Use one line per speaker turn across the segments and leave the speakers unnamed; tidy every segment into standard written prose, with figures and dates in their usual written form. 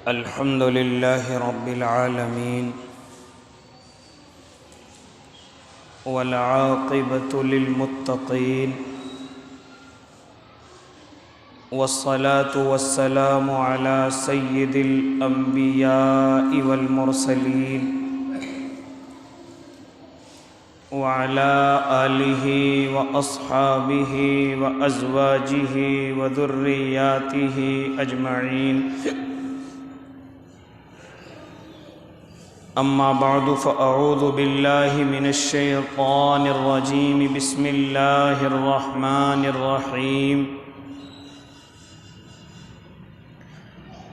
الحمد لله رب العالمين والعاقبة للمتقين والصلاة والسلام على سيد الأنبياء والمرسلين وعلى آله وأصحابه وأزواجه وذرياته أجمعين أما بعد فأعوذ بالله من الشيطان الرجيم بسم الله الرحمن الرحيم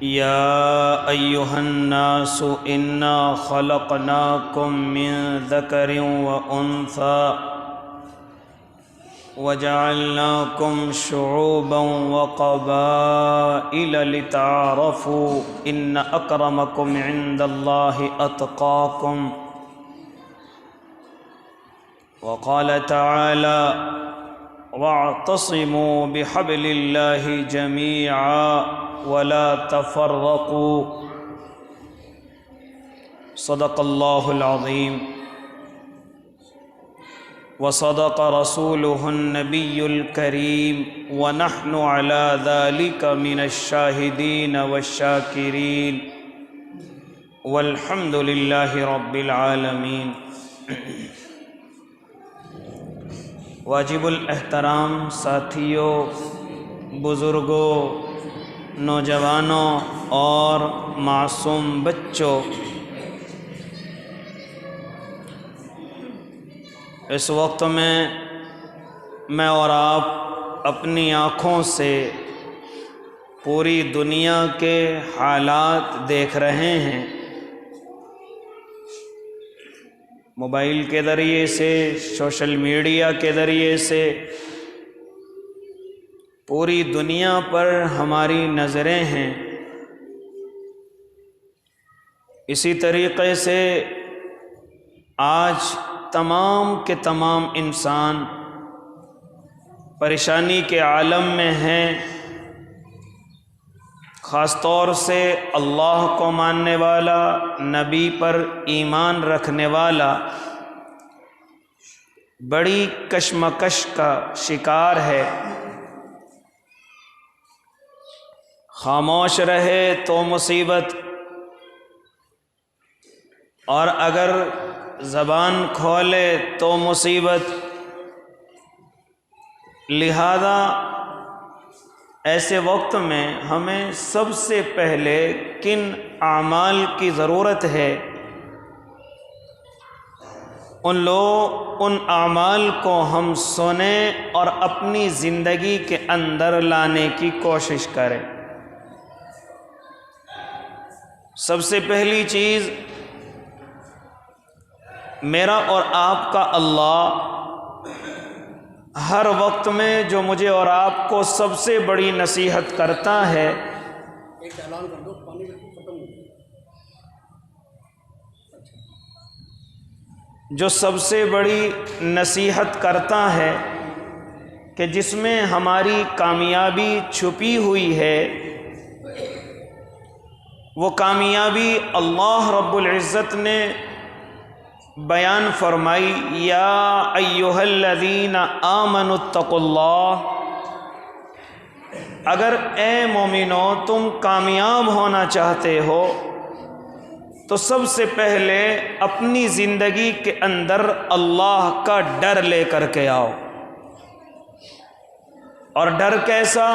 يا أيها الناس إنا خلقناكم من ذكر وأنثى وجعلناكم شعوبا وقبائل لتعارفوا إن أكرمكم عند الله أتقاكم وقال تعالى واعتصموا بحبل الله جميعا ولا تفرقوا صدق الله العظيم وصدق رسوله النبي الكريم ونحن على ذلك من الشاهدين والشاكرين والحمد لله رب العالمين۔ واجب الاحترام ساتھیوں، بزرگوں، نوجوانوں اور معصوم بچوں، اس وقت میں اور آپ اپنی آنکھوں سے پوری دنیا کے حالات دیکھ رہے ہیں، موبائل کے ذریعے سے، سوشل میڈیا کے ذریعے سے پوری دنیا پر ہماری نظریں ہیں۔ اسی طریقے سے آج تمام کے تمام انسان پریشانی کے عالم میں ہیں، خاص طور سے اللہ کو ماننے والا، نبی پر ایمان رکھنے والا بڑی کشمکش کا شکار ہے۔ خاموش رہے تو مصیبت، اور اگر زبان کھولے تو مصیبت۔ لہذا ایسے وقت میں ہمیں سب سے پہلے کن اعمال کی ضرورت ہے؟ ان اعمال کو ہم سنیں اور اپنی زندگی کے اندر لانے کی کوشش کریں۔ سب سے پہلی چیز، میرا اور آپ کا اللہ ہر وقت میں جو مجھے اور آپ کو سب سے بڑی نصیحت کرتا ہے، جو سب سے بڑی نصیحت کرتا ہے کہ جس میں ہماری کامیابی چھپی ہوئی ہے، وہ کامیابی اللہ رب العزت نے بیان فرمائی، یا ایھا الذین آمنوا اتقوا اللہ۔ اگر اے مومنو تم کامیاب ہونا چاہتے ہو تو سب سے پہلے اپنی زندگی کے اندر اللہ کا ڈر لے کر کے آؤ۔ اور ڈر کیسا؟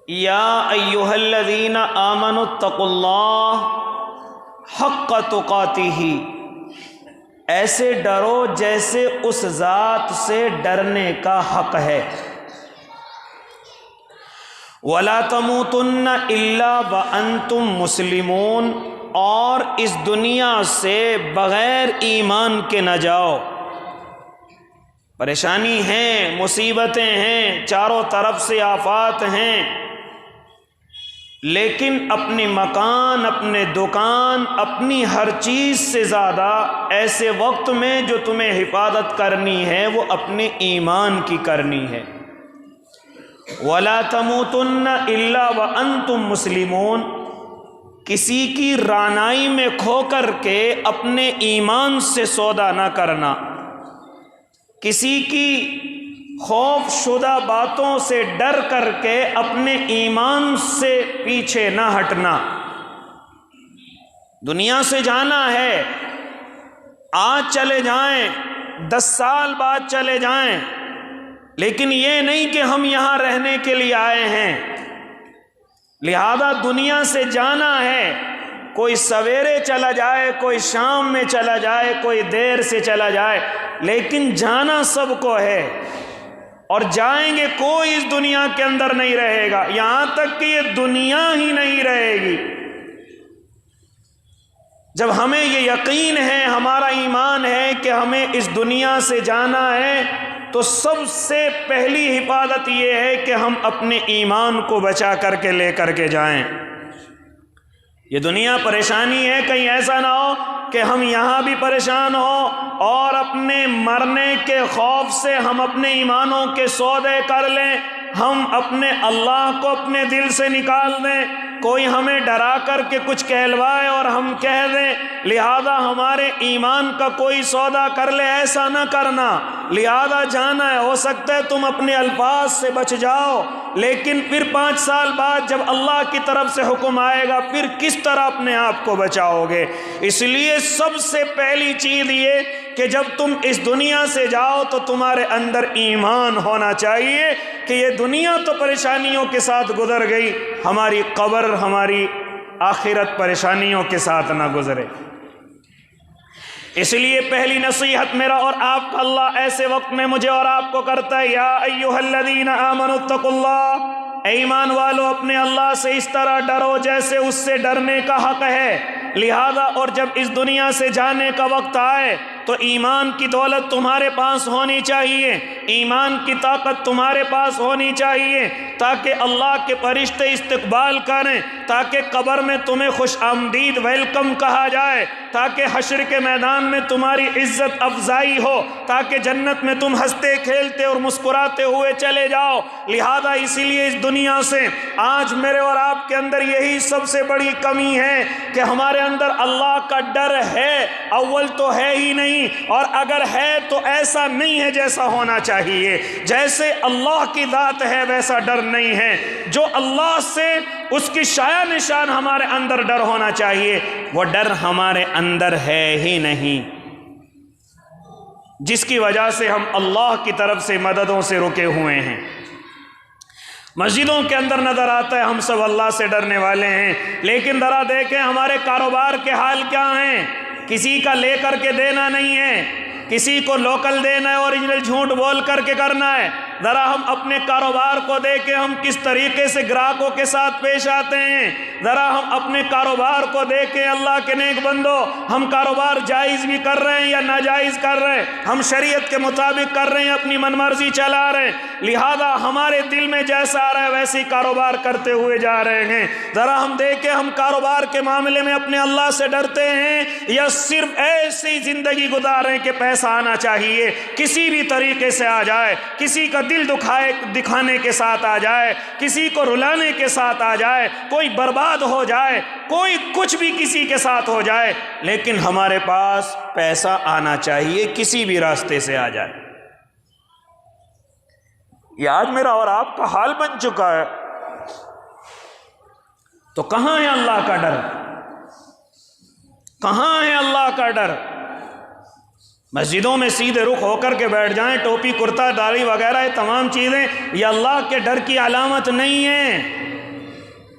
یا ایھا الذین آمنوا اتقوا اللہ حق تقاتہ، ایسے ڈرو جیسے اس ذات سے ڈرنے کا حق ہے۔ وَلَا تَمُوتُنَّ إِلَّا وَأَنْتُمْ مُسْلِمُونَ، اور اس دنیا سے بغیر ایمان کے نہ جاؤ۔ پریشانی ہیں، مصیبتیں ہیں، چاروں طرف سے آفات ہیں، لیکن اپنے مکان، اپنے دکان، اپنی ہر چیز سے زیادہ ایسے وقت میں جو تمہیں حفاظت کرنی ہے وہ اپنے ایمان کی کرنی ہے۔ وَلَا تَمُوتُنَّ إِلَّا وَأَنْتُمْ مُسْلِمُونَ، کسی کی رانائی میں کھو کر کے اپنے ایمان سے سودا نہ کرنا، کسی کی خوف شدہ باتوں سے ڈر کر کے اپنے ایمان سے پیچھے نہ ہٹنا۔ دنیا سے جانا ہے، آج چلے جائیں، 10 سال بعد چلے جائیں، لیکن یہ نہیں کہ ہم یہاں رہنے کے لیے آئے ہیں۔ لہذا دنیا سے جانا ہے، کوئی سویرے چلا جائے، کوئی شام میں چلا جائے، کوئی دیر سے چلا جائے، لیکن جانا سب کو ہے، اور جائیں گے۔ کوئی اس دنیا کے اندر نہیں رہے گا، یہاں تک کہ یہ دنیا ہی نہیں رہے گی۔ جب ہمیں یہ یقین ہے، ہمارا ایمان ہے کہ ہمیں اس دنیا سے جانا ہے، تو سب سے پہلی حفاظت یہ ہے کہ ہم اپنے ایمان کو بچا کر کے لے کر کے جائیں۔ یہ دنیا پریشانی ہے، کہیں ایسا نہ ہو کہ ہم یہاں بھی پریشان ہوں اور اپنے مرنے کے خوف سے ہم اپنے ایمانوں کے سودے کر لیں، ہم اپنے اللہ کو اپنے دل سے نکال دیں، کوئی ہمیں ڈرا کر کے کچھ کہلوائے اور ہم کہہ دیں، لہذا ہمارے ایمان کا کوئی سودا کر لے، ایسا نہ کرنا۔ لہذا جانا ہے، ہو سکتا ہے تم اپنے الفاظ سے بچ جاؤ، لیکن پھر 5 سال بعد جب اللہ کی طرف سے حکم آئے گا، پھر کس طرح اپنے آپ کو بچاؤ گے؟ اس لیے سب سے پہلی چیز یہ کہ جب تم اس دنیا سے جاؤ تو تمہارے اندر ایمان ہونا چاہیے کہ یہ دنیا تو پریشانیوں کے ساتھ گزر گئی، ہماری قبر، ہماری آخرت پریشانیوں کے ساتھ نہ گزرے۔ اس لیے پہلی نصیحت میرا اور آپ کا اللہ ایسے وقت میں مجھے اور آپ کو کرتا ہے، یا ایھا الذین آمنوا اتقوا اللہ، اے ایمان والو اپنے اللہ سے اس طرح ڈرو جیسے اس سے ڈرنے کا حق ہے۔ لہذا اور جب اس دنیا سے جانے کا وقت آئے تو ایمان کی دولت تمہارے پاس ہونی چاہیے، ایمان کی طاقت تمہارے پاس ہونی چاہیے، تاکہ اللہ کے فرشتے استقبال کریں، تاکہ قبر میں تمہیں خوش آمدید ویلکم کہا جائے، تاکہ حشر کے میدان میں تمہاری عزت افزائی ہو، تاکہ جنت میں تم ہنستے کھیلتے اور مسکراتے ہوئے چلے جاؤ۔ لہذا اسی لیے اس دنیا سے آج میرے اور آپ کے اندر یہی سب سے بڑی کمی ہے کہ ہمارے اندر اللہ کا ڈر ہے، اول تو ہے ہی نہیں، اور اگر ہے تو ایسا نہیں ہے جیسا ہونا چاہیے۔ جیسے اللہ کی ذات ہے ویسا ڈر نہیں ہے، جو اللہ سے اس کی شایع نشان ہمارے اندر ڈر ہونا چاہیے، وہ ڈر ہمارے اندر ہے ہی نہیں، جس کی وجہ سے ہم اللہ کی طرف سے مددوں سے رکے ہوئے ہیں۔ مسجدوں کے اندر نظر آتا ہے ہم سب اللہ سے ڈرنے والے ہیں، لیکن ذرا دیکھیں ہمارے کاروبار کے حال کیا ہیں۔ کسی کا لے کر کے دینا نہیں ہے، کسی کو لوکل دینا ہے، اوریجنل جھوٹ بول کر کے کرنا ہے۔ ذرا ہم اپنے کاروبار کو دیکھیں، ہم کس طریقے سے گراہکوں کے ساتھ پیش آتے ہیں۔ ذرا ہم اپنے کاروبار کو دیکھیں، اللہ کے نیک بندو، ہم کاروبار جائز بھی کر رہے ہیں یا ناجائز کر رہے ہیں، ہم شریعت کے مطابق کر رہے ہیں، اپنی من مرضی چلا رہے ہیں۔ لہذا ہمارے دل میں جیسا آ رہا ہے ویسے ہی کاروبار کرتے ہوئے جا رہے ہیں۔ ذرا ہم دیکھیں ہم کاروبار کے معاملے میں اپنے اللہ سے ڈرتے ہیں یا صرف ایسی زندگی گزاریں کہ پیسہ آنا چاہیے، کسی بھی طریقے سے آ جائے، کسی کا دل دکھانے کے ساتھ آ جائے، کسی کو رلانے کے ساتھ آ جائے، کوئی برباد ہو جائے، کوئی کچھ بھی کسی کے ساتھ ہو جائے، لیکن ہمارے پاس پیسہ آنا چاہیے، کسی بھی راستے سے آ جائے۔ یہ آج میرا اور آپ کا حال بن چکا ہے۔ تو کہاں ہے اللہ کا ڈر؟ کہاں ہے اللہ کا ڈر؟ مسجدوں میں سیدھے رخ ہو کر کے بیٹھ جائیں، ٹوپی کرتا داڑھی وغیرہ یہ تمام چیزیں یہ اللہ کے ڈر کی علامت نہیں ہیں۔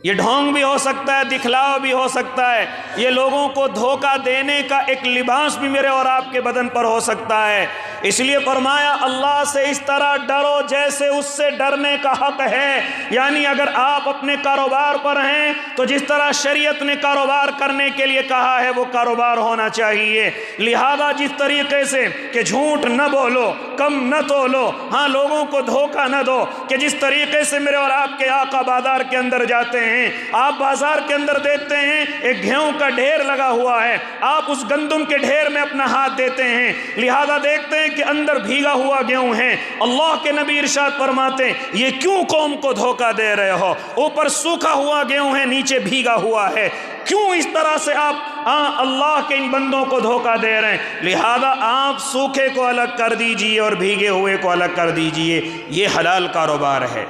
یہ ڈھونگ بھی ہو سکتا ہے، دکھلاوا بھی ہو سکتا ہے، یہ لوگوں کو دھوکہ دینے کا ایک لباس بھی میرے اور آپ کے بدن پر ہو سکتا ہے۔ اس لیے فرمایا اللہ سے اس طرح ڈرو جیسے اس سے ڈرنے کا حق ہے۔ یعنی اگر آپ اپنے کاروبار پر ہیں تو جس طرح شریعت نے کاروبار کرنے کے لیے کہا ہے وہ کاروبار ہونا چاہیے۔ لہذا جس طریقے سے کہ جھوٹ نہ بولو، کم نہ تولو، ہاں لوگوں کو دھوکہ نہ دو، کہ جس طریقے سے میرے اور آپ کے آقا بازار کے اندر جاتے ہیں، آپ بازار کے اندر دیکھتے ہیں ایک گیہوں کا ڈھیر لگا ہوا ہے، آپ اس گندم کے ڈھیر میں اپنا ہاتھ دیتے ہیں، لہذا دیکھتے ہیں کے اندر بھیگا ہوا گیہوں ہے۔ اللہ کے نبی ارشاد فرماتے ہیں یہ کیوں قوم کو دھوکہ دے رہے ہو؟ اوپر سوکھا ہوا گیہوں ہے، نیچے بھیگا ہوا ہے، کیوں اس طرح سے آپ اللہ کے ان بندوں کو دھوکہ دے رہے ہیں؟ لہذا آپ سوکھے کو الگ کر دیجئے اور بھیگے ہوئے کو الگ کر دیجئے، یہ حلال کاروبار ہے۔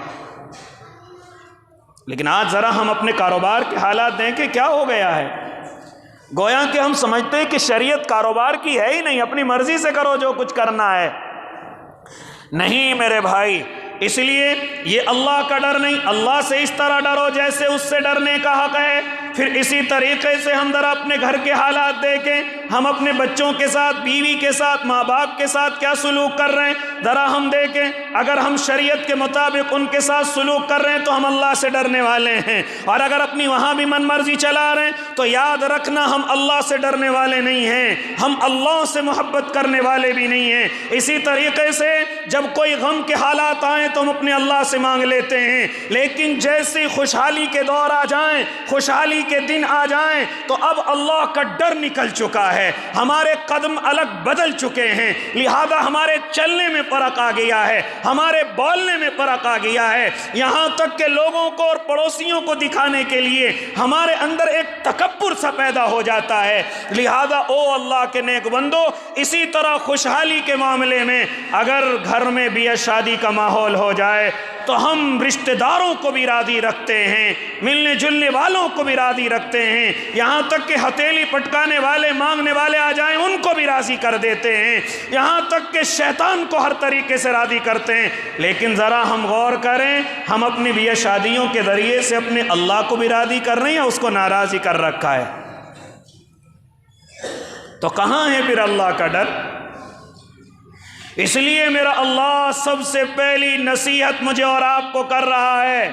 لیکن آج ذرا ہم اپنے کاروبار کے حالات دیکھیں، کیا ہو گیا ہے؟ گویا کہ ہم سمجھتے ہیں کہ شریعت کاروبار کی ہے ہی نہیں، اپنی مرضی سے کرو جو کچھ کرنا ہے۔ نہیں میرے بھائی، اس لیے یہ اللہ کا ڈر نہیں، اللہ سے اس طرح ڈرو جیسے اس سے ڈرنے کا حق ہے۔ پھر اسی طریقے سے ہم ذرا اپنے گھر کے حالات دیکھیں، ہم اپنے بچوں کے ساتھ، بیوی کے ساتھ، ماں باپ کے ساتھ کیا سلوک کر رہے ہیں ذرا ہم دیکھیں۔ اگر ہم شریعت کے مطابق ان کے ساتھ سلوک کر رہے ہیں تو ہم اللہ سے ڈرنے والے ہیں، اور اگر اپنی وہاں بھی من مرضی چلا رہے ہیں تو یاد رکھنا ہم اللہ سے ڈرنے والے نہیں ہیں، ہم اللہ سے محبت کرنے والے بھی نہیں ہیں۔ اسی طریقے سے جب کوئی غم کے حالات آئیں تو ہم اپنے اللہ سے مانگ لیتے ہیں، لیکن جیسے خوشحالی کے دور آ جائیں، خوشحالی کے دن آ جائیں تو اب اللہ کا ڈر نکل چکا ہے، ہمارے قدم الگ بدل چکے ہیں، لہذا ہمارے چلنے میں فرق آ گیا ہے، ہمارے بولنے میں فرق آ گیا ہے، یہاں تک کہ لوگوں کو اور پڑوسیوں کو دکھانے کے لیے ہمارے اندر ایک تکبر سا پیدا ہو جاتا ہے۔ لہذا او اللہ کے نیک بندو، اسی طرح خوشحالی کے معاملے میں اگر گھر میں بیاہ شادی کا ماحول ہو جائے تو ہم رشتہ داروں کو بھی راضی رکھتے ہیں، ملنے جلنے والوں کو بھی راضی رکھتے ہیں، یہاں تک کہ ہتھیلی پٹکانے والے مانگنے والے آ جائیں ان کو بھی راضی کر دیتے ہیں، یہاں تک کہ شیطان کو ہر طریقے سے راضی کرتے ہیں۔ لیکن ذرا ہم غور کریں، ہم اپنی بیاہ شادیوں کے ذریعے سے اپنے اللہ کو بھی راضی کر رہے ہیں یا اس کو ناراضی کر رکھا ہے؟ تو کہاں ہے پھر اللہ کا ڈر؟ اس لیے میرا اللہ سب سے پہلی نصیحت مجھے اور آپ کو کر رہا ہے،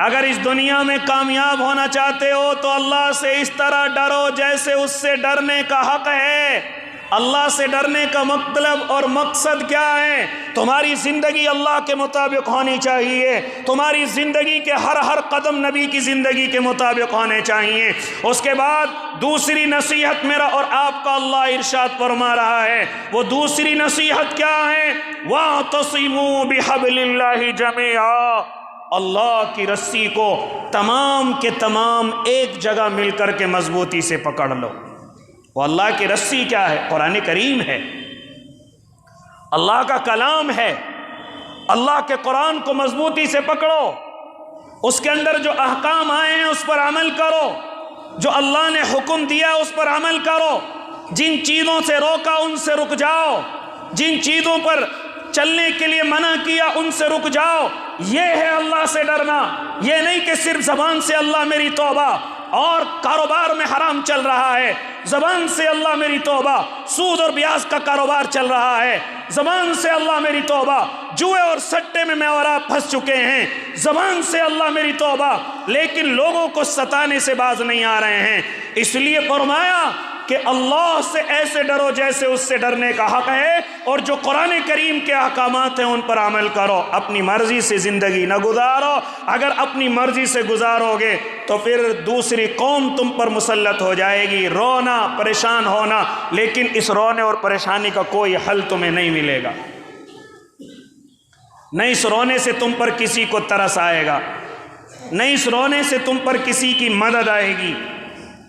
اگر اس دنیا میں کامیاب ہونا چاہتے ہو تو اللہ سے اس طرح ڈرو جیسے اس سے ڈرنے کا حق ہے۔ اللہ سے ڈرنے کا مطلب اور مقصد کیا ہے؟ تمہاری زندگی اللہ کے مطابق ہونی چاہیے، تمہاری زندگی کے ہر قدم نبی کی زندگی کے مطابق ہونے چاہیے۔ اس کے بعد دوسری نصیحت میرا اور آپ کا اللہ ارشاد فرما رہا ہے، وہ دوسری نصیحت کیا ہے؟ وَاعْتَصِمُوا بِحَبْلِ اللَّهِ جَمِيعًا، اللہ کی رسی کو تمام کے تمام ایک جگہ مل کر کے مضبوطی سے پکڑ لو۔ وہ اللہ کی رسی کیا ہے؟ قرآن کریم ہے، اللہ کا کلام ہے، اللہ کے قرآن کو مضبوطی سے پکڑو، اس کے اندر جو احکام آئے ہیں اس پر عمل کرو، جو اللہ نے حکم دیا اس پر عمل کرو، جن چیزوں سے روکا ان سے رک جاؤ، جن چیزوں پر چلنے کے لیے منع کیا ان سے رک جاؤ۔ یہ ہے اللہ سے ڈرنا، یہ نہیں کہ صرف زبان سے اللہ میری توبہ، اور کاروبار میں حرام چل رہا ہے، زبان سے اللہ میری توبہ، سود اور بیاج کا کاروبار چل رہا ہے، زبان سے اللہ میری توبہ، جوئے اور سٹے میں اور آپ پھنس چکے ہیں، زبان سے اللہ میری توبہ، لیکن لوگوں کو ستانے سے باز نہیں آ رہے ہیں۔ اس لیے فرمایا کہ اللہ سے ایسے ڈرو جیسے اس سے ڈرنے کا حق ہے، اور جو قرآن کریم کے احکامات ہیں ان پر عمل کرو، اپنی مرضی سے زندگی نہ گزارو۔ اگر اپنی مرضی سے گزارو گے تو پھر دوسری قوم تم پر مسلط ہو جائے گی، رونا، پریشان ہونا، لیکن اس رونے اور پریشانی کا کوئی حل تمہیں نہیں ملے گا، نہ اس رونے سے تم پر کسی کو ترس آئے گا، نہ اس رونے سے تم پر کسی کی مدد آئے گی۔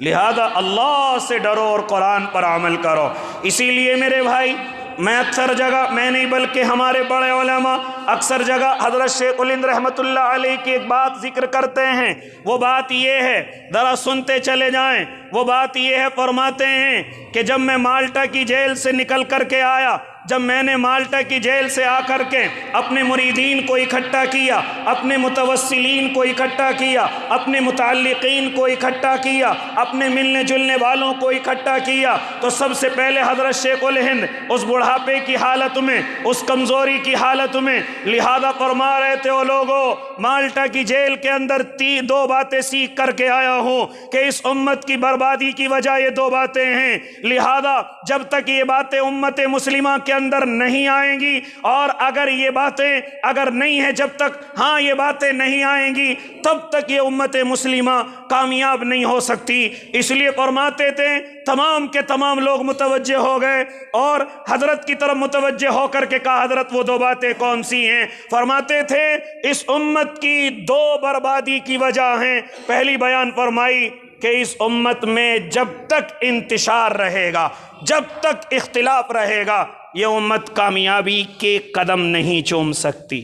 لہذا اللہ سے ڈرو اور قرآن پر عمل کرو۔ اسی لیے میرے بھائی، میں اکثر جگہ، میں نہیں بلکہ ہمارے بڑے علماء اکثر جگہ حضرت شیخ الہند رحمۃ اللہ علیہ کی ایک بات ذکر کرتے ہیں، وہ بات یہ ہے، ذرا سنتے چلے جائیں۔ وہ بات یہ ہے، فرماتے ہیں کہ جب میں مالٹا کی جیل سے نکل کر کے آیا، جب میں نے مالٹا کی جیل سے آ کر کے اپنے مریدین کو اکٹھا کیا، اپنے متوسلین کو اکٹھا کیا، اپنے متعلقین کو اکٹھا کیا، اپنے ملنے جلنے والوں کو اکٹھا کیا، تو سب سے پہلے حضرت شیخ الہند اس بڑھاپے کی حالت میں، اس کمزوری کی حالت میں، لہذا فرما رہے تھے، او لوگو، مالٹا کی جیل کے اندر دو باتیں سیکھ کر کے آیا ہوں کہ اس امت کی بربادی کی وجہ یہ دو باتیں ہیں، لہذا جب تک یہ باتیں امت مسلمہ کے کے اندر نہیں آئیں گی، اور اگر یہ باتیں اگر نہیں ہیں جب تک یہ باتیں نہیں آئیں گی تب تک یہ امت مسلمہ کامیاب نہیں ہو سکتی۔ اس لیے فرماتے تھے تمام کے تمام لوگ متوجہ ہو گئے اور حضرت کی طرف متوجہ ہو کر کے کہا حضرت وہ 2 باتیں کون سی ہیں؟ فرماتے تھے اس امت کی 2 بربادی کی وجہ ہیں۔ پہلی بیان فرمائی کہ اس امت میں جب تک انتشار رہے گا، جب تک اختلاف رہے گا، یہ امت کامیابی کے قدم نہیں چوم سکتی۔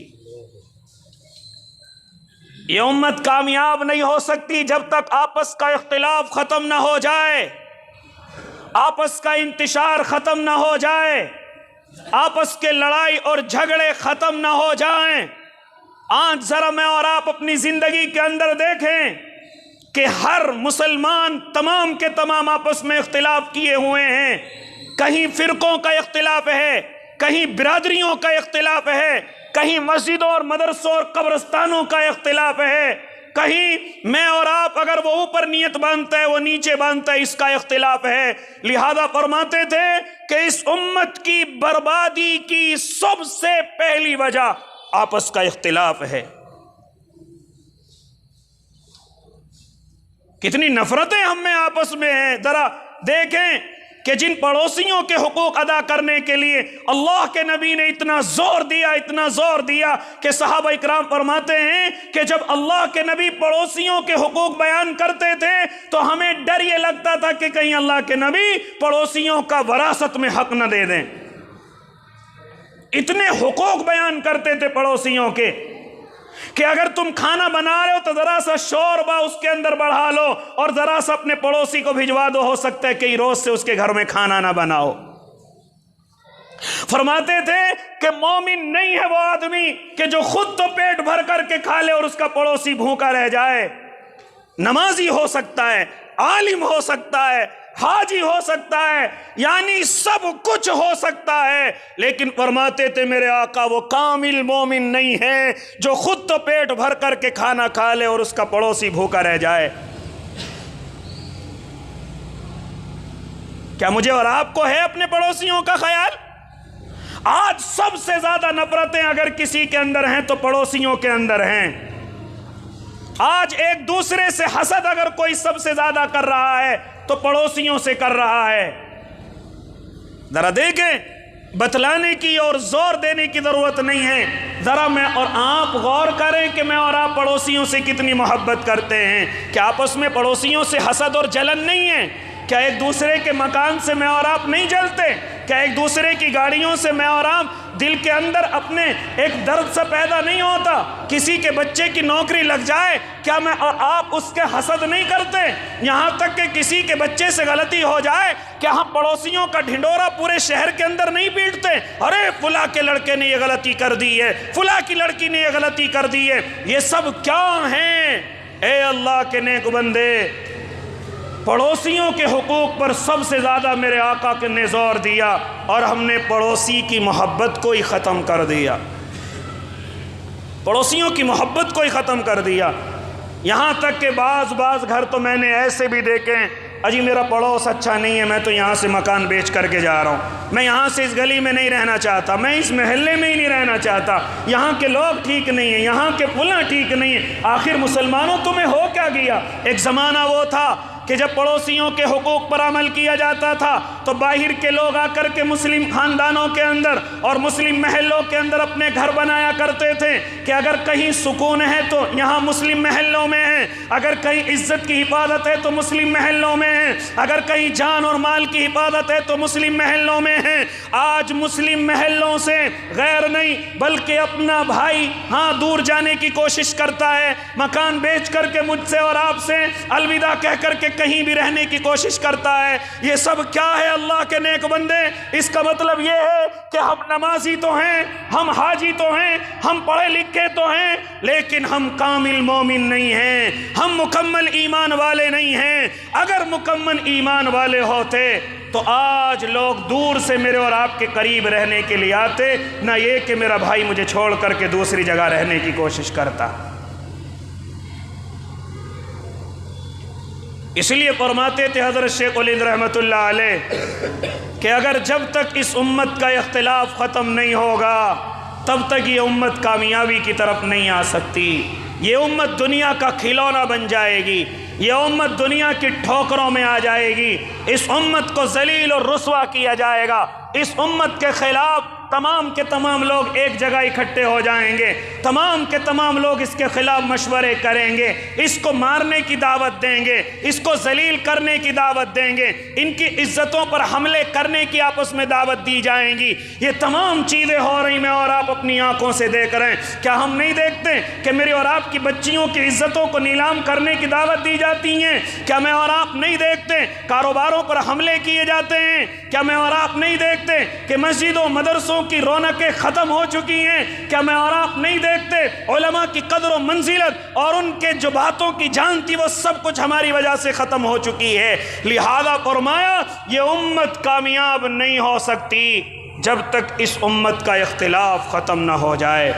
یہ امت کامیاب نہیں ہو سکتی جب تک آپس کا اختلاف ختم نہ ہو جائے، آپس کا انتشار ختم نہ ہو جائے، آپس کے لڑائی اور جھگڑے ختم نہ ہو جائیں۔ آج ذرا میں اور آپ اپنی زندگی کے اندر دیکھیں کہ ہر مسلمان تمام کے تمام آپس میں اختلاف کیے ہوئے ہیں۔ کہیں فرقوں کا اختلاف ہے، کہیں برادریوں کا اختلاف ہے، کہیں مسجدوں اور مدرسوں اور قبرستانوں کا اختلاف ہے، کہیں میں اور آپ اگر وہ اوپر نیت باندھتا ہے وہ نیچے باندھتا ہے، اس کا اختلاف ہے۔ لہذا فرماتے تھے کہ اس امت کی بربادی کی سب سے پہلی وجہ آپس کا اختلاف ہے۔ کتنی نفرتیں ہم میں آپس میں ہیں، ذرا دیکھیں کہ جن پڑوسیوں کے حقوق ادا کرنے کے لیے اللہ کے نبی نے اتنا زور دیا کہ صحابہ اکرام فرماتے ہیں کہ جب اللہ کے نبی پڑوسیوں کے حقوق بیان کرتے تھے تو ہمیں ڈر یہ لگتا تھا کہ کہیں اللہ کے نبی پڑوسیوں کا وراثت میں حق نہ دے دیں۔ اتنے حقوق بیان کرتے تھے پڑوسیوں کے کہ اگر تم کھانا بنا رہے ہو تو ذرا سا شوربہ اس کے اندر بڑھا لو اور ذرا سا اپنے پڑوسی کو بھجوا دو، ہو سکتا ہے کئی روز سے اس کے گھر میں کھانا نہ بناؤ۔ فرماتے تھے کہ مومن نہیں ہے وہ آدمی کہ جو خود تو پیٹ بھر کر کے کھا لے اور اس کا پڑوسی بھوکا رہ جائے۔ نمازی ہو سکتا ہے، عالم ہو سکتا ہے، حاجی ہو سکتا ہے، یعنی سب کچھ ہو سکتا ہے، لیکن فرماتے تھے میرے آقا وہ کامل مومن نہیں ہے جو خود تو پیٹ بھر کر کے کھانا کھا لے اور اس کا پڑوسی بھوکا رہ جائے۔ کیا مجھے اور آپ کو ہے اپنے پڑوسیوں کا خیال؟ آج سب سے زیادہ نفرتیں اگر کسی کے اندر ہیں تو پڑوسیوں کے اندر ہیں۔ آج ایک دوسرے سے حسد اگر کوئی سب سے زیادہ کر رہا ہے تو پڑوسیوں سے کر رہا ہے۔ ذرا دیکھیں، بتلانے کی اور زور دینے کی ضرورت نہیں ہے، ذرا میں اور آپ غور کریں کہ میں اور آپ پڑوسیوں سے کتنی محبت کرتے ہیں۔ کیا آپس میں پڑوسیوں سے حسد اور جلن نہیں ہے؟ کیا ایک دوسرے کے مکان سے میں اور آپ نہیں جلتے؟ کیا ایک دوسرے کی گاڑیوں سے میں اور آپ دل کے اندر اپنے ایک درد سا پیدا نہیں ہوتا؟ کسی کے بچے کی نوکری لگ جائے کیا میں اور آپ اس کے حسد نہیں کرتے؟ یہاں تک کہ کسی کے بچے سے غلطی ہو جائے کیا ہم پڑوسیوں کا ڈھنڈورا پورے شہر کے اندر نہیں پیٹتے؟ ارے فلاں کے لڑکے نے یہ غلطی کر دی ہے، فلاں کی لڑکی نے یہ غلطی کر دی ہے۔ یہ سب کیا ہیں؟ اے اللہ کے نیک بندے، پڑوسیوں کے حقوق پر سب سے زیادہ میرے آقا نے زور دیا اور ہم نے پڑوسی کی محبت کو ہی ختم کر دیا، پڑوسیوں کی محبت کو ہی ختم کر دیا۔ یہاں تک کہ بعض گھر تو میں نے ایسے بھی دیکھے ہیں، اجی میرا پڑوس اچھا نہیں ہے، میں تو یہاں سے مکان بیچ کر کے جا رہا ہوں، میں یہاں سے اس گلی میں نہیں رہنا چاہتا، میں اس محلے میں ہی نہیں رہنا چاہتا، یہاں کے لوگ ٹھیک نہیں ہیں، یہاں کے فلاں ٹھیک نہیں ہیں۔ آخر مسلمانوں تمہیں ہو کیا گیا؟ ایک زمانہ وہ تھا کہ جب پڑوسیوں کے حقوق پر عمل کیا جاتا تھا تو باہر کے لوگ آ کر کے مسلم خاندانوں کے اندر اور مسلم محلوں کے اندر اپنے گھر بنایا کرتے تھے کہ اگر کہیں سکون ہے تو یہاں مسلم محلوں میں ہے، اگر کہیں عزت کی حفاظت ہے تو مسلم محلوں میں ہے، اگر کہیں جان اور مال کی حفاظت ہے تو مسلم محلوں میں ہے۔ آج مسلم محلوں سے غیر نہیں بلکہ اپنا بھائی دور جانے کی کوشش کرتا ہے، مکان بیچ کر کے مجھ سے اور آپ سے الوداع کہہ کر کے کہیں بھی رہنے کی کوشش کرتا ہے۔ یہ سب کیا ہے اللہ کے نیک بندے؟ اس کا مطلب یہ ہے کہ ہم نمازی تو ہیں، ہم حاجی تو ہیں، ہم پڑھے لکھے تو ہیں، لیکن ہم کامل مومن نہیں ہیں، ہم مکمل ایمان والے نہیں ہیں۔ اگر مکمل ایمان والے ہوتے تو آج لوگ دور سے میرے اور آپ کے قریب رہنے کے لیے آتے، نہ یہ کہ میرا بھائی مجھے چھوڑ کر کے دوسری جگہ رہنے کی کوشش کرتا۔ اس لیے فرماتے تھے حضرت شیخ الہند رحمۃ اللہ علیہ کہ اگر جب تک اس امت کا اختلاف ختم نہیں ہوگا تب تک یہ امت کامیابی کی طرف نہیں آ سکتی. یہ امت دنیا کا کھلونا بن جائے گی، یہ امت دنیا کی ٹھوکروں میں آ جائے گی، اس امت کو ذلیل اور رسوا کیا جائے گا، اس امت کے خلاف تمام کے تمام لوگ ایک جگہ اکٹھے ہو جائیں گے، تمام کے تمام لوگ اس کے خلاف مشورے کریں گے، اس کو مارنے کی دعوت دیں گے، اس کو ذلیل کرنے کی دعوت دیں گے، ان کی عزتوں پر حملے کرنے کی آپس میں دعوت دی جائیں گی. یہ تمام چیزیں ہو رہی میں اور آپ اپنی آنکھوں سے دیکھ رہے ہیں. کیا ہم نہیں دیکھتے کہ میری اور آپ کی بچیوں کی عزتوں کو نیلام کرنے کی دعوت دی جاتی ہیں؟ کیا میں اور آپ نہیں دیکھتے کاروباروں پر حملے کیے جاتے ہیں؟ کیا میں اور آپ نہیں دیکھتے کہ مسجدوں مدرسوں کی رونقیں ختم ہو چکی ہیں؟ کیا میں اور آپ نہیں دیکھتے علماء کی قدر و منزلت اور ان کے جو باتوں کی جان تھی وہ سب کچھ ہماری وجہ سے ختم ہو چکی ہے؟ لہذا فرمایا یہ امت کامیاب نہیں ہو سکتی جب تک اس امت کا اختلاف ختم نہ ہو جائے.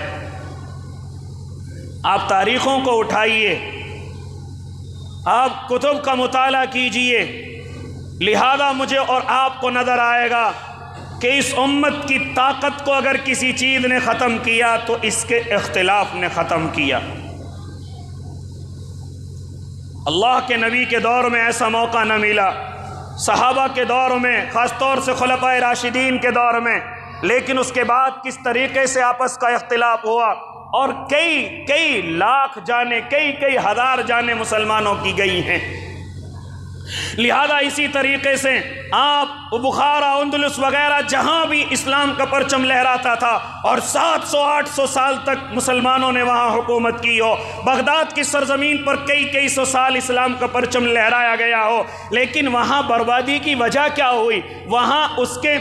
آپ تاریخوں کو اٹھائیے، آپ کتب کا مطالعہ کیجئے، لہذا مجھے اور آپ کو نظر آئے گا کہ اس امت کی طاقت کو اگر کسی چیز نے ختم کیا تو اس کے اختلاف نے ختم کیا. اللہ کے نبی کے دور میں ایسا موقع نہ ملا، صحابہ کے دور میں، خاص طور سے خلفائے راشدین کے دور میں، لیکن اس کے بعد کس طریقے سے آپس کا اختلاف ہوا اور کئی لاکھ جانیں، کئی ہزار جانیں مسلمانوں کی گئی ہیں. لہذا اسی طریقے سے آپ بخارا، اندلس وغیرہ جہاں بھی اسلام کا پرچم لہراتا تھا اور 700-800 سال تک مسلمانوں نے وہاں حکومت کی ہو، بغداد کی سرزمین پر کئی سو سال اسلام کا پرچم لہرایا گیا ہو، لیکن وہاں بربادی کی وجہ کیا ہوئی؟ وہاں اس کے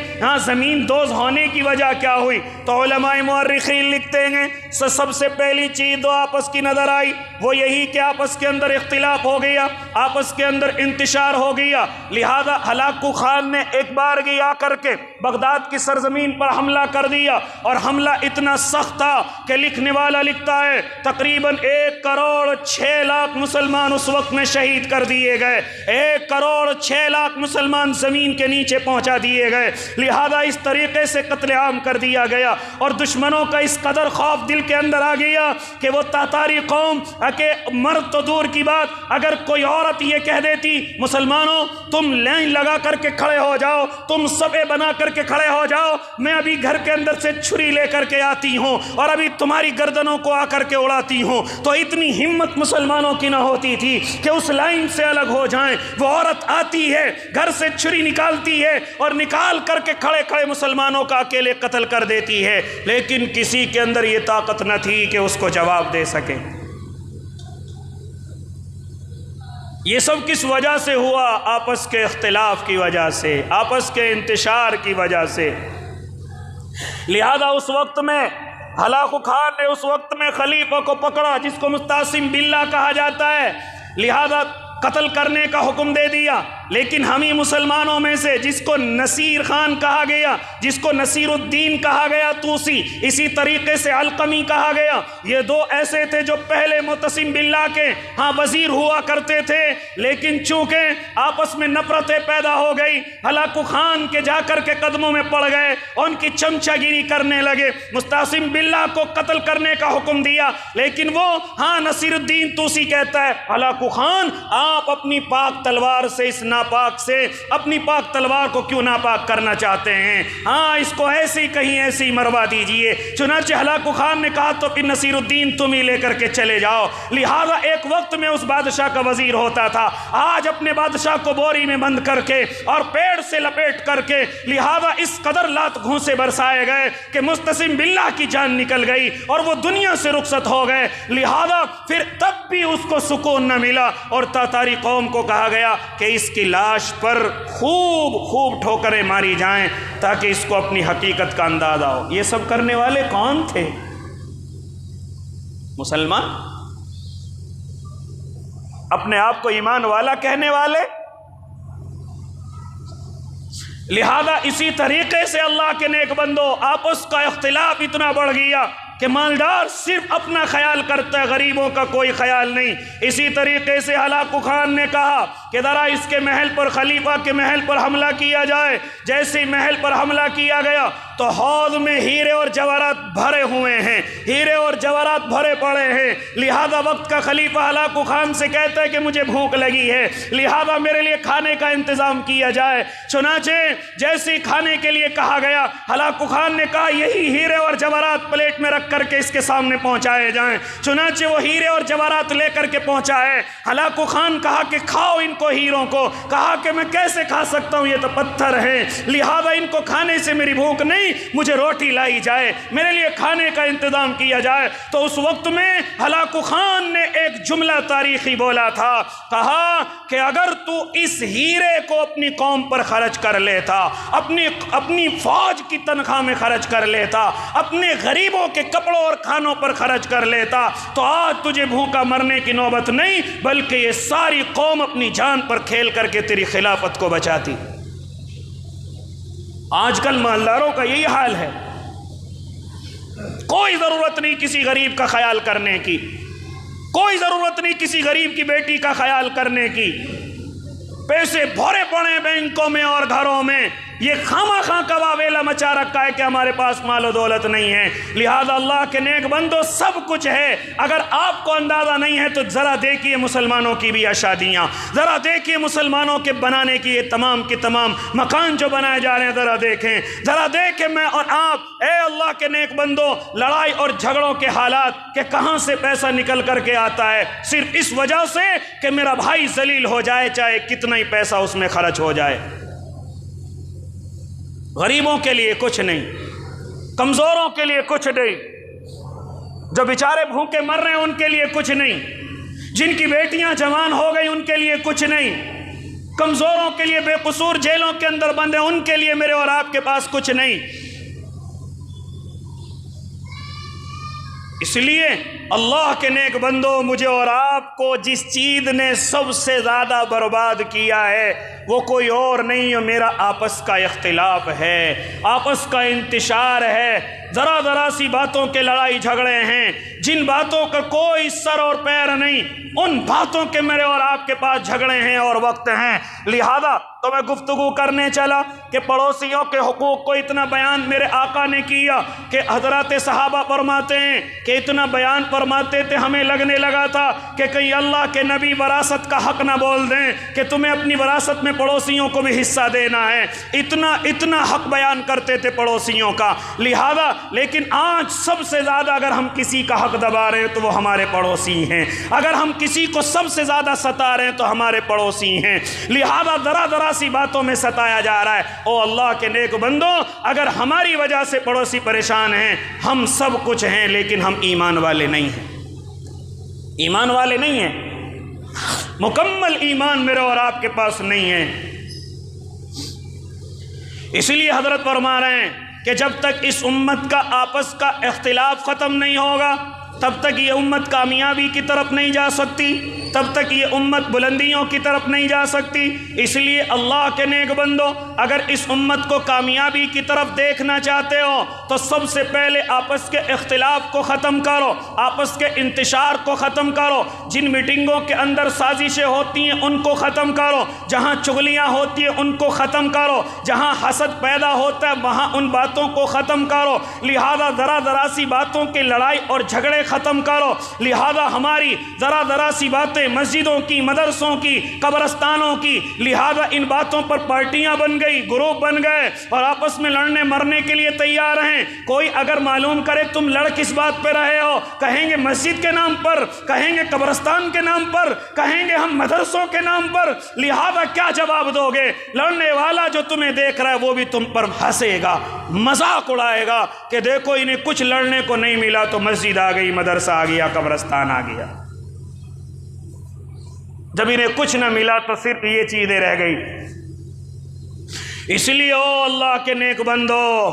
زمین دوز ہونے کی وجہ کیا ہوئی؟ تو علماء مورخین لکھتے ہیں سب سے پہلی چیز جو آپس کی نظر آئی وہ یہی کہ آپس کے اندر اختلاف ہو گیا، آپس کے اندر انتشار ہو گیا. لہذا ہلاکو خان نے ایک بارگی آ کر کے بغداد کی سرزمین پر حملہ کر دیا، اور حملہ اتنا سخت تھا کہ لکھنے والا لکھتا ہے تقریباً 1,06,00,000 مسلمان اس وقت میں شہید کر دیے گئے، 1,06,00,000 مسلمان زمین کے نیچے پہنچا دیے گئے. لہذا اس طریقے سے قتل عام کر دیا گیا، اور دشمنوں کا اس قدر خوف دل کے اندر آ گیا کہ وہ تاتاری قوم کہ مرد تو دور کی بات، اگر کوئی عورت یہ کہہ دیتی مسلمانوں تم لائن لگا کر کے کھڑے ہو جاؤ، تم صفے بنا کر کے کھڑے ہو جاؤ، میں ابھی گھر کے اندر سے چھری لے کر کے آتی ہوں اور ابھی تمہاری گردنوں کو آ کر کے اڑاتی ہوں، تو اتنی ہمت مسلمانوں کی نہ ہوتی تھی کہ اس لائن سے الگ ہو جائیں. وہ عورت آتی ہے، گھر سے چھری نکالتی ہے اور نکال کر کے کھڑے کھڑے مسلمانوں کا اکیلے قتل کر دیتی ہے، لیکن کسی کے اندر یہ طاقت نہ تھی کہ اس کو جواب دے سکے. یہ سب کس وجہ سے ہوا؟ آپس کے اختلاف کی وجہ سے، آپس کے انتشار کی وجہ سے. لہذا اس وقت میں ہلاکو خان نے اس وقت میں خلیفہ کو پکڑا جس کو مستعصم باللہ کہا جاتا ہے، لہذا قتل کرنے کا حکم دے دیا. لیکن ہم ہی مسلمانوں میں سے جس کو نصیر خان کہا گیا، جس کو نصیر الدین کہا گیا توسی، اسی طریقے سے علقمی کہا گیا، یہ دو ایسے تھے جو پہلے معتصم باللہ کے وزیر ہوا کرتے تھے، لیکن چونکہ آپس میں نفرتیں پیدا ہو گئی، ہلاکو خان کے جا کر کے قدموں میں پڑ گئے، ان کی چمچہ گیری کرنے لگے، مستعصم باللہ کو قتل کرنے کا حکم دیا، لیکن وہ نصیر الدین توسی کہتا ہے ہلاکو خان آپ اپنی پاک تلوار سے اس ناپاک سے اپنی پاک تلوار کو کیوں ناپاک کرنا چاہتے ہیں؟ اس کو ایسی کہیں ایسی مروا دیجئے. چنانچہ ہلاکو خان نے کہا تو پھر نصیر الدین تم ہی لے کر کے چلے جاؤ. لہذا ایک وقت میں اس بادشاہ کا وزیر ہوتا تھا، آج اپنے بادشاہ کو بوری میں بند کر کے اور پیڑ سے لپیٹ کر کے، لہذا اس قدر لات گھونسے برسائے گئے کہ مستعصم باللہ کی جان نکل گئی اور وہ دنیا سے رخصت ہو گئے. لہذا پھر تب بھی اس کو سکون نہ ملا اور تاتاری قوم کو کہا گیا کہ اس کی لاش پر خوب ٹھوکریں ماری جائیں تاکہ اس کو اپنی حقیقت کا اندازہ ہو. یہ سب کرنے والے کون تھے؟ مسلمان، اپنے آپ کو ایمان والا کہنے والے. لہذا اسی طریقے سے اللہ کے نیک بندو آپس کا اختلاف اتنا بڑھ گیا کہ مالدار صرف اپنا خیال کرتا ہے، غریبوں کا کوئی خیال نہیں۔ اسی طریقے سے ہلاکو خان نے کہا کہ ذرا اس کے محل پر، خلیفہ کے محل پر حملہ کیا جائے۔ جیسے محل پر حملہ کیا گیا تو حوض میں ہیرے اور جواہرات بھرے ہوئے ہیں، ہیرے اور جواہرات بھرے پڑے ہیں۔ لہذا وقت کا خلیفہ ہلاکو خان سے کہتا ہے کہ مجھے بھوک لگی ہے، لہذا میرے لیے کھانے کا انتظام کیا جائے۔ چنانچہ جیسے کھانے کے لیے کہا گیا، ہلاکو خان نے کہا یہی ہیرے اور جواہرات پلیٹ میں رکھ کر کے اس کے سامنے پہنچائے جائیں۔ چنانچہ وہ ہیرے اور جواہرات لے کر کے پہنچائے۔ ہلاکو خان کہا کہ کھاؤ ان کو ہیروں کو۔ کہا کہ میں کیسے کھا سکتا ہوں، یہ تو پتھر ہیں، لہذا ان کو کھانے سے میری بھوک نہیں، مجھے روٹی لائی جائے، میرے لیے کھانے کا انتظام کیا جائے۔ تو اس وقت میں ہلاکو خان نے ایک جملہ تاریخی بولا تھا، کہا کہ اگر تو اس ہیرے کو اپنی قوم پر خرچ کر لیتا، اپنی فوج کی تنخواہ میں خرچ کر لیتا، اپنے غریبوں کے کپڑوں اور کھانوں پر خرچ کر لیتا، تو آج تجھے بھوکا مرنے کی نوبت نہیں، بلکہ یہ ساری قوم اپنی جان پر کھیل کر کے تیری خلافت کو بچاتی۔ آج کل مالداروں کا یہی حال ہے، کوئی ضرورت نہیں کسی غریب کا خیال کرنے کی، کوئی ضرورت نہیں کسی غریب کی بیٹی کا خیال کرنے کی۔ پیسے بھرے پڑے بینکوں میں اور گھروں میں، یہ خواہ خواہ کا واویلا مچا رکھا ہے کہ ہمارے پاس مال و دولت نہیں ہے۔ لہذا اللہ کے نیک بندو سب کچھ ہے، اگر آپ کو اندازہ نہیں ہے تو ذرا دیکھیے مسلمانوں کی بھی شادیاں، ذرا دیکھیے مسلمانوں کے بنانے کی یہ تمام کے تمام مکان جو بنائے جا رہے ہیں، ذرا دیکھیں، ذرا دیکھیں میں اور آپ، اے اللہ کے نیک بندو، لڑائی اور جھگڑوں کے حالات کہ کہاں سے پیسہ نکل کر کے آتا ہے، صرف اس وجہ سے کہ میرا بھائی ذلیل ہو جائے، چاہے کتنا ہی پیسہ اس میں خرچ ہو جائے۔ غریبوں کے لیے کچھ نہیں، کمزوروں کے لیے کچھ نہیں، جو بیچارے بھوکے مر رہے ہیں ان کے لیے کچھ نہیں، جن کی بیٹیاں جوان ہو گئی ان کے لیے کچھ نہیں، کمزوروں کے لیے، بے قصور جیلوں کے اندر بند ہیں ان کے لیے میرے اور آپ کے پاس کچھ نہیں۔ اس لیے اللہ کے نیک بندو، مجھے اور آپ کو جس چیز نے سب سے زیادہ برباد کیا ہے وہ کوئی اور نہیں ہے، میرا آپس کا اختلاف ہے، آپس کا انتشار ہے۔ ذرا ذرا سی باتوں کے لڑائی جھگڑے ہیں، جن باتوں کا کوئی سر اور پیر نہیں، ان باتوں کے میرے اور آپ کے پاس جھگڑے ہیں اور وقت ہیں۔ لہذا تو میں گفتگو کرنے چلا کہ پڑوسیوں کے حقوق کو اتنا بیان میرے آقا نے کیا کہ حضرات صحابہ فرماتے ہیں کہ اتنا بیان فرماتے تھے ہمیں لگنے لگا تھا کہ کہیں اللہ کے نبی وراثت کا حق نہ بول دیں کہ تمہیں اپنی وراثت میں پڑوسیوں کو بھی حصہ دینا ہے، اتنا حق بیان کرتے تھے پڑوسیوں کا۔ لہذا لیکن آج سب سے زیادہ اگر ہم کسی کا حق دبا رہے ہیں تو وہ ہمارے پڑوسی ہیں، اگر ہم کسی کو سب سے زیادہ ستا رہے ہیں تو ہمارے پڑوسی ہیں۔ لہذا ذرا ذرا سی باتوں میں ستایا جا رہا ہے۔ او اللہ کے نیک بندو، اگر ہماری وجہ سے پڑوسی پریشان ہیں، ہم سب کچھ ہیں لیکن ہم ایمان والے نہیں ہیں، ایمان والے نہیں ہیں، مکمل ایمان میرے اور آپ کے پاس نہیں ہے۔ اس لیے حضرت فرما رہے ہیں کہ جب تک اس امت کا آپس کا اختلاف ختم نہیں ہوگا تب تک یہ امت کامیابی کی طرف نہیں جا سکتی، تب تک یہ امت بلندیوں کی طرف نہیں جا سکتی۔ اس لیے اللہ کے نیک بندو، اگر اس امت کو کامیابی کی طرف دیکھنا چاہتے ہو تو سب سے پہلے آپس کے اختلاف کو ختم کرو، آپس کے انتشار کو ختم کرو، جن میٹنگوں کے اندر سازشیں ہوتی ہیں ان کو ختم کرو، جہاں چغلیاں ہوتی ہیں ان کو ختم کرو، جہاں حسد پیدا ہوتا ہے وہاں ان باتوں کو ختم کرو۔ لہذا ذرا ذرا سی باتوں کی لڑائی اور جھگڑے ختم کرو۔ لہذا ہماری ذرا ذرا سی باتیں مسجدوں کی، مدرسوں کی، قبرستانوں کی، لہذا ان باتوں پر پارٹیاں بن گئی، گروپ بن گئے اور آپس میں لڑنے مرنے کے لیے تیار ہیں۔ کوئی اگر معلوم کرے تم لڑ کس بات پہ رہے ہو، کہیں گے مسجد کے نام پر، کہیں گے قبرستان کے نام پر، کہیں گے ہم مدرسوں کے نام پر، لہذا کیا جواب دو گے؟ لڑنے والا جو تمہیں دیکھ رہا ہے وہ بھی تم پر ہنسے گا، مذاق اڑائے گا کہ دیکھو انہیں کچھ لڑنے کو نہیں ملا تو مسجد آ گئی، مدرسہ آ گیا، قبرستان آ گیا۔ جب انہیں کچھ نہ ملا تو صرف یہ چیزیں رہ گئی۔ اس لیے او اللہ کے نیک بندو،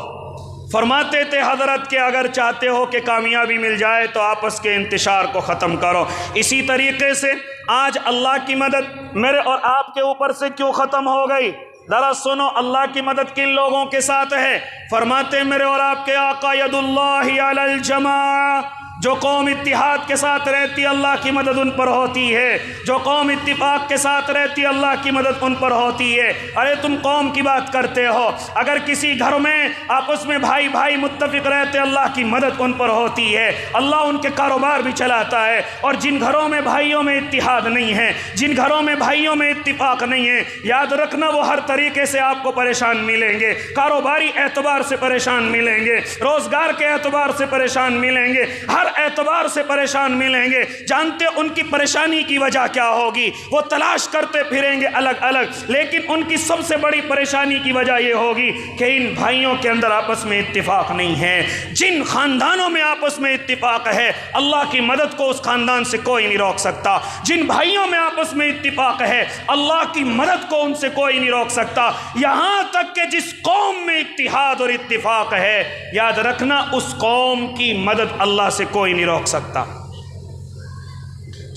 فرماتے تھے حضرت کہ اگر چاہتے ہو کہ کامیابی مل جائے تو آپس کے انتشار کو ختم کرو۔ اسی طریقے سے آج اللہ کی مدد میرے اور آپ کے اوپر سے کیوں ختم ہو گئی؟ ذرا سنو اللہ کی مدد کن لوگوں کے ساتھ ہے؟ فرماتے ہیں میرے اور آپ کے آقا ید اللہ علی الجماع، جو قوم اتحاد کے ساتھ رہتی اللہ کی مدد ان پر ہوتی ہے، جو قوم اتفاق کے ساتھ رہتی اللہ کی مدد ان پر ہوتی ہے۔ ارے تم قوم کی بات کرتے ہو، اگر کسی گھر میں آپس میں بھائی بھائی متفق رہتے اللہ کی مدد ان پر ہوتی ہے، اللہ ان کے کاروبار بھی چلاتا ہے۔ اور جن گھروں میں بھائیوں میں اتحاد نہیں ہے، جن گھروں میں بھائیوں میں اتفاق نہیں ہے، یاد رکھنا وہ ہر طریقے سے آپ کو پریشان ملیں گے، کاروباری اعتبار سے پریشان ملیں گے، روزگار کے اعتبار سے پریشان ملیں گے، ہر اعتبار سے پریشان ملیں گے۔ جانتے ان کی پریشانی کی وجہ کیا ہوگی؟ وہ تلاش کرتے پھریں گے الگ الگ، لیکن ان کی سب سے بڑی پریشانی کی وجہ یہ ہوگی کہ ان بھائیوں کے اندر آپس میں اتفاق نہیں ہے۔ جن خاندانوں میں آپس میں اتفاق ہے اللہ کی مدد کو اس خاندان سے کوئی نہیں روک سکتا۔ جن بھائیوں میں آپس میں اتفاق ہے اللہ کی مدد کو ان سے کوئی نہیں روک سکتا۔ یہاں تک کہ جس قوم میں اتحاد اور اتفاق ہے، یاد رکھنا اس قوم کی مدد اللہ سے کوئی نہیں روک سکتا،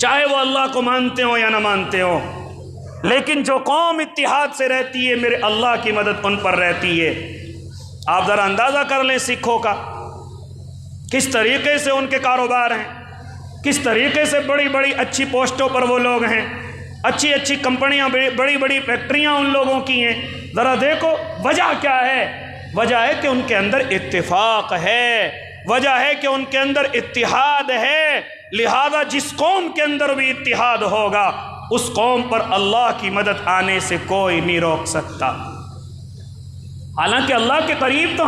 چاہے وہ اللہ کو مانتے ہوں یا نہ مانتے ہوں۔ لیکن جو قوم اتحاد سے رہتی ہے میرے اللہ کی مدد ان پر رہتی ہے۔ آپ ذرا اندازہ کر لیں سکھوں کا کس طریقے سے ان کے کاروبار ہیں، کس طریقے سے بڑی بڑی اچھی پوسٹوں پر وہ لوگ ہیں، اچھی اچھی کمپنیاں، بڑی بڑی فیکٹریاں ان لوگوں کی ہیں۔ ذرا دیکھو وجہ کیا ہے؟ وجہ ہے کہ ان کے اندر اتفاق ہے، وجہ ہے کہ ان کے اندر اتحاد ہے۔ لہذا جس قوم کے اندر بھی اتحاد ہوگا اس قوم پر اللہ کی مدد آنے سے کوئی نہیں روک سکتا۔ حالانکہ اللہ کے قریب تو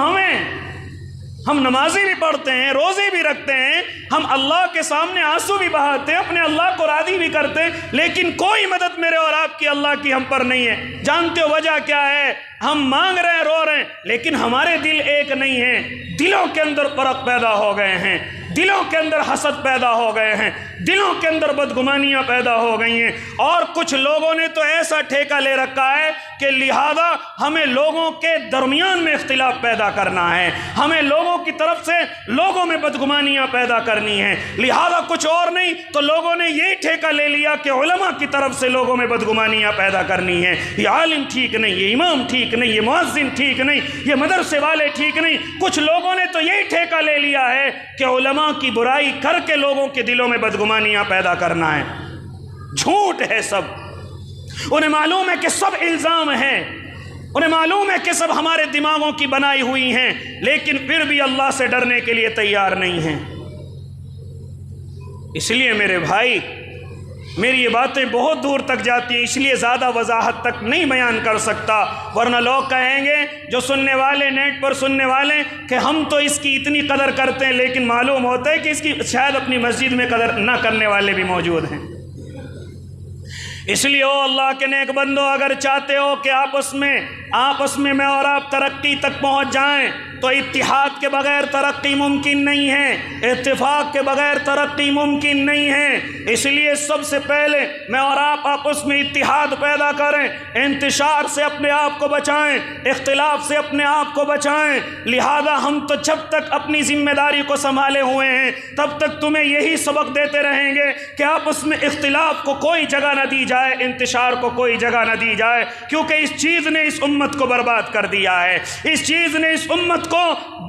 ہم نمازی بھی پڑھتے ہیں، روزے بھی رکھتے ہیں، ہم اللہ کے سامنے آنسو بھی بہاتے ہیں، اپنے اللہ کو راضی بھی کرتے ہیں، لیکن کوئی مدد میرے اور آپ کی اللہ کی ہم پر نہیں ہے۔ جانتے ہو وجہ کیا ہے؟ ہم مانگ رہے ہیں، رو رہے ہیں، لیکن ہمارے دل ایک نہیں ہیں، دلوں کے اندر فرق پیدا ہو گئے ہیں، دلوں کے اندر حسد پیدا ہو گئے ہیں، دلوں کے اندر بدگمانیاں پیدا ہو گئی ہیں۔ اور کچھ لوگوں نے تو ایسا ٹھیکہ لے رکھا ہے کہ لہذا ہمیں لوگوں کے درمیان میں اختلاف پیدا کرنا ہے، ہمیں لوگوں کی طرف سے لوگوں میں بدگمانیاں پیدا کرنی ہیں، لہذا کچھ اور نہیں تو لوگوں نے یہی ٹھیکہ لے لیا کہ علماء کی طرف سے لوگوں میں بدگمانیاں پیدا کرنی ہیں۔ یہ عالم ٹھیک نہیں، یہ امام ٹھیک نہیں، یہ مؤذن ٹھیک نہیں، یہ مدرسے والے ٹھیک نہیں۔ کچھ لوگوں نے تو یہی ٹھیکہ لے لیا ہے کہ علماء کی برائی کر کے لوگوں کے دلوں میں بدگمانیاں پیدا کرنا ہے۔ جھوٹ ہے سب، انہیں معلوم ہے کہ سب الزام ہیں، انہیں معلوم ہے کہ سب ہمارے دماغوں کی بنائی ہوئی ہیں، لیکن پھر بھی اللہ سے ڈرنے کے لیے تیار نہیں ہیں۔ اس لیے میرے بھائی، میری یہ باتیں بہت دور تک جاتی ہیں، اس لیے زیادہ وضاحت تک نہیں بیان کر سکتا، ورنہ لوگ کہیں گے جو سننے والے، نیٹ پر سننے والے، کہ ہم تو اس کی اتنی قدر کرتے ہیں، لیکن معلوم ہوتا ہے کہ اس کی شاید اپنی مسجد میں قدر نہ کرنے والے بھی موجود ہیں۔ اس لیے او اللہ کے نیک بندو، اگر چاہتے ہو کہ آپس میں میں اور آپ ترقی تک پہنچ جائیں تو اتحاد کے بغیر ترقی ممکن نہیں ہے، اتفاق کے بغیر ترقی ممکن نہیں ہے۔ اس لیے سب سے پہلے میں اور آپ آپس میں اتحاد پیدا کریں، انتشار سے اپنے آپ کو بچائیں، اختلاف سے اپنے آپ کو بچائیں۔ لہذا ہم تو جب تک اپنی ذمہ داری کو سنبھالے ہوئے ہیں تب تک تمہیں یہی سبق دیتے رہیں گے کہ آپس میں اختلاف کو کوئی جگہ نہ دی جائے، انتشار کو کوئی جگہ نہ دی جائے، کیونکہ اس چیز نے اس امت کو برباد کر دیا ہے، اس چیز نے اس امت کو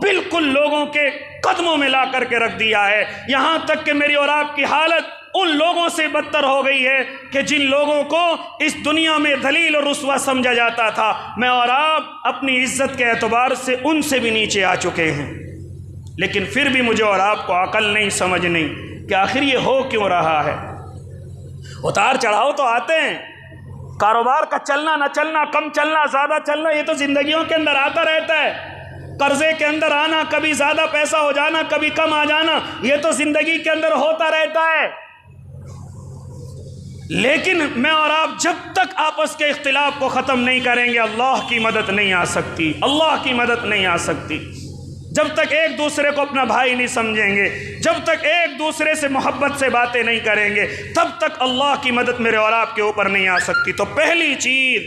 بالکل لوگوں کے قدموں میں لا کر کے رکھ دیا ہے۔ یہاں تک کہ میری اور آپ کی حالت ان لوگوں سے بدتر ہو گئی ہے کہ جن لوگوں کو اس دنیا میں ذلیل اور رسوا سمجھا جاتا تھا، میں اور آپ اپنی عزت کے اعتبار سے ان سے بھی نیچے آ چکے ہیں، لیکن پھر بھی مجھے اور آپ کو عقل نہیں، سمجھ نہیں کہ آخر یہ ہو کیوں رہا ہے۔ اتار چڑھاؤ تو آتے ہیں، کاروبار کا چلنا نہ چلنا، کم چلنا زیادہ چلنا، یہ تو زندگیوں کے اندر آتا رہتا ہے۔ قرضے کے اندر آنا، کبھی زیادہ پیسہ ہو جانا، کبھی کم آ جانا، یہ تو زندگی کے اندر ہوتا رہتا ہے۔ لیکن میں اور آپ جب تک آپس کے اختلاف کو ختم نہیں کریں گے اللہ کی مدد نہیں آ سکتی، اللہ کی مدد نہیں آ سکتی۔ جب تک ایک دوسرے کو اپنا بھائی نہیں سمجھیں گے، جب تک ایک دوسرے سے محبت سے باتیں نہیں کریں گے، تب تک اللہ کی مدد میرے اور آپ کے اوپر نہیں آ سکتی۔ تو پہلی چیز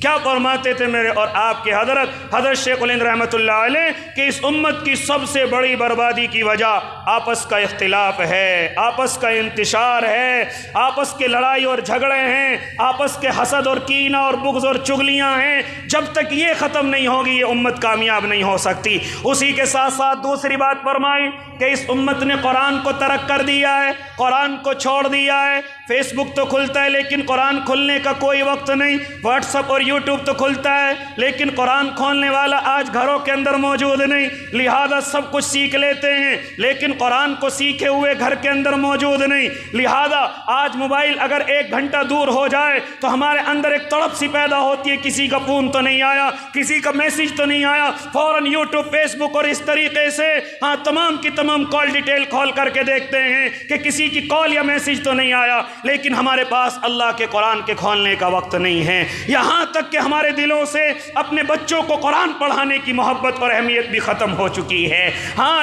کیا فرماتے تھے میرے اور آپ کے حضرت شیخ الہند رحمۃ اللہ علیہ کہ اس امت کی سب سے بڑی بربادی کی وجہ آپس کا اختلاف ہے، آپس کا انتشار ہے، آپس کے لڑائی اور جھگڑے ہیں، آپس کے حسد اور کینہ اور بغض اور چغلیاں ہیں۔ جب تک یہ ختم نہیں ہوگی یہ امت کامیاب نہیں ہو سکتی۔ اسی کے ساتھ ساتھ دوسری بات فرمائی کہ اس امت نے قرآن کو ترک کر دیا ہے، قرآن کو چھوڑ دیا ہے۔ فیس بک تو کھلتا ہے لیکن قرآن کھلنے کا کوئی وقت نہیں، واٹس ایپ اور یوٹیوب تو کھلتا ہے لیکن قرآن کھولنے والا آج گھروں کے اندر موجود نہیں، لہذا سب کچھ سیکھ لیتے ہیں لیکن قرآن کو سیکھے ہوئے گھر کے اندر موجود نہیں۔ لہذا آج موبائل اگر 1 گھنٹہ دور ہو جائے تو ہمارے اندر ایک تڑپ سی پیدا ہوتی ہے، کسی کا فون تو نہیں آیا، کسی کا میسج تو نہیں آیا، فوراً یوٹیوب، فیس بک اور اس طریقے سے تمام کی تمام کال ڈیٹیل کھول کر کے دیکھتے ہیں کہ کسی کی کال یا میسج تو نہیں آیا، لیکن ہمارے پاس اللہ کے قرآن کے کھولنے کا وقت نہیں ہے۔ یہاں تک کہ ہمارے دلوں سے اپنے بچوں کو قرآن پڑھانے کی محبت اور اہمیت بھی ختم ہو چکی ہے۔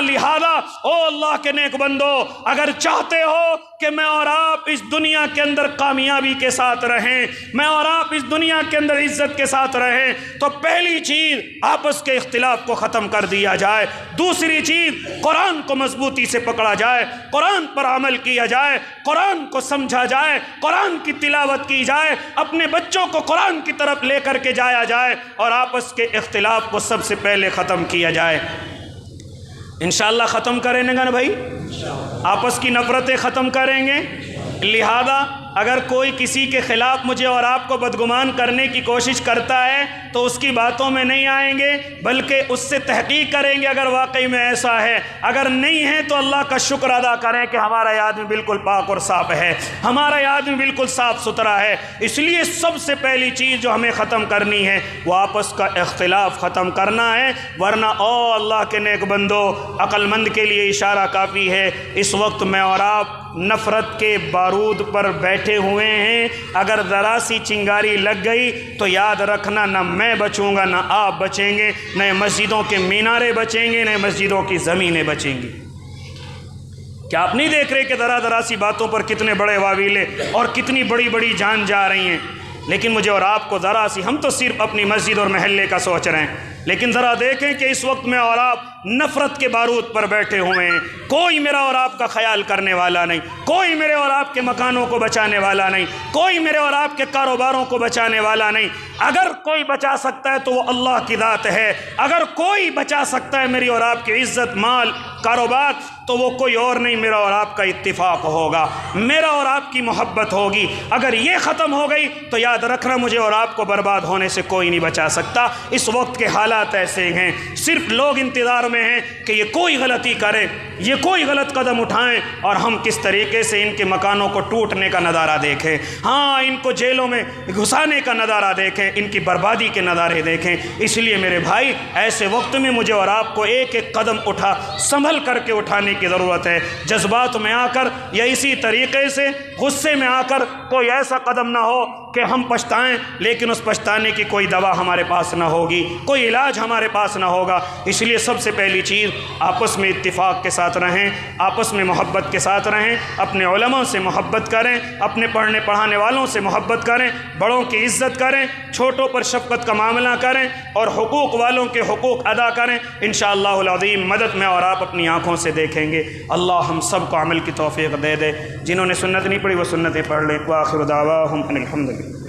لہذا او اللہ کے نیک بندو، اگر چاہتے ہو کہ میں اور آپ اس دنیا کے اندر کامیابی کے ساتھ رہیں، میں اور آپ اس دنیا کے اندر عزت کے ساتھ رہیں، تو پہلی چیز آپس کے اختلاف کو ختم کر دیا جائے، دوسری چیز قرآن کو مضبوطی سے پکڑا جائے، قرآن پر عمل کیا جائے، قرآن کو سمجھا جائے، قرآن کی تلاوت کی جائے، اپنے بچوں کو قرآن کی طرف لے کر کے جایا جائے اور آپس کے اختلاف کو سب سے پہلے ختم کیا جائے۔ انشاءاللہ ختم کریں گے نا بھائی، آپس کی نفرتیں ختم کریں گے۔ لہذا اگر کوئی کسی کے خلاف مجھے اور آپ کو بدگمان کرنے کی کوشش کرتا ہے تو اس کی باتوں میں نہیں آئیں گے، بلکہ اس سے تحقیق کریں گے اگر واقعی میں ایسا ہے۔ اگر نہیں ہے تو اللہ کا شکر ادا کریں کہ ہمارا یہ آدمی بالکل پاک اور صاف ہے، ہمارا یہ آدمی بالکل صاف ستھرا ہے۔ اس لیے سب سے پہلی چیز جو ہمیں ختم کرنی ہے وہ آپس کا اختلاف ختم کرنا ہے، ورنہ او اللہ کے نیک بندو، عقل مند کے لیے اشارہ کافی ہے۔ اس وقت میں اور آپ نفرت کے بارود پر بیٹھے ہوئے ہیں، اگر ذرا سی چنگاری لگ گئی تو یاد رکھنا نہ میں بچوں گا، نہ آپ بچیں گے، نہ مسجدوں کے مینارے بچیں گے، نہ مسجدوں کی زمینیں بچیں گی۔ کیا آپ نہیں دیکھ رہے کہ ذرا سی باتوں پر کتنے بڑے واویلے اور کتنی بڑی بڑی جان جا رہی ہیں؟ لیکن مجھے اور آپ کو ذرا سی، ہم تو صرف اپنی مسجد اور محلے کا سوچ رہے ہیں، لیکن ذرا دیکھیں کہ اس وقت میں اور آپ نفرت کے بارود پر بیٹھے ہوئے ہیں، کوئی میرا اور آپ کا خیال کرنے والا نہیں، کوئی میرے اور آپ کے مکانوں کو بچانے والا نہیں، کوئی میرے اور آپ کے کاروباروں کو بچانے والا نہیں۔ اگر کوئی بچا سکتا ہے تو وہ اللہ کی ذات ہے، اگر کوئی بچا سکتا ہے میری اور آپ کی عزت، مال، کاروبار، تو وہ کوئی اور نہیں، میرا اور آپ کا اتفاق ہوگا، میرا اور آپ کی محبت ہوگی۔ اگر یہ ختم ہو گئی تو یاد رکھنا مجھے اور آپ کو برباد ہونے سے کوئی نہیں بچا سکتا۔ اس وقت کے حالات ایسے ہیں، صرف لوگ انتظار میں ہیں کہ یہ کوئی غلطی کرے، یہ کوئی غلط قدم اٹھائیں اور ہم کس طریقے سے ان کے مکانوں کو ٹوٹنے کا نظارہ دیکھیں، ان کو جیلوں میں گھسانے کا نظارہ دیکھیں، ان کی بربادی کے نظارے دیکھیں۔ اس لیے میرے بھائی، ایسے وقت میں مجھے اور آپ کو ایک ایک قدم سنبھل کر کے اٹھانے کی ضرورت ہے۔ جذبات میں آ کر یا اسی طریقے سے غصے میں آ کر کوئی ایسا قدم نہ ہو کہ ہم پچھتائیں، لیکن اس پچھتانے کی کوئی دوا ہمارے پاس نہ ہوگی، کوئی علاج ہمارے پاس نہ ہوگا۔ اس لیے سب سے پہلی چیز، آپس میں اتفاق کے ساتھ رہیں، آپس میں محبت کے ساتھ رہیں، اپنے علماء سے محبت کریں، اپنے پڑھنے پڑھانے والوں سے محبت کریں، بڑوں کی عزت کریں، چھوٹوں پر شفقت کا معاملہ کریں اور حقوق والوں کے حقوق ادا کریں۔ انشاءاللہ العظیم مدد میں اور آپ اپنی آنکھوں سے دیکھیں گے۔ اللہ ہم سب کو عمل کی توفیق دے دے۔ جنہوں نے سنت نہیں پڑھی وہ سنتیں پڑھ لیں۔ وآخر دعواہم ان الحمد للہ۔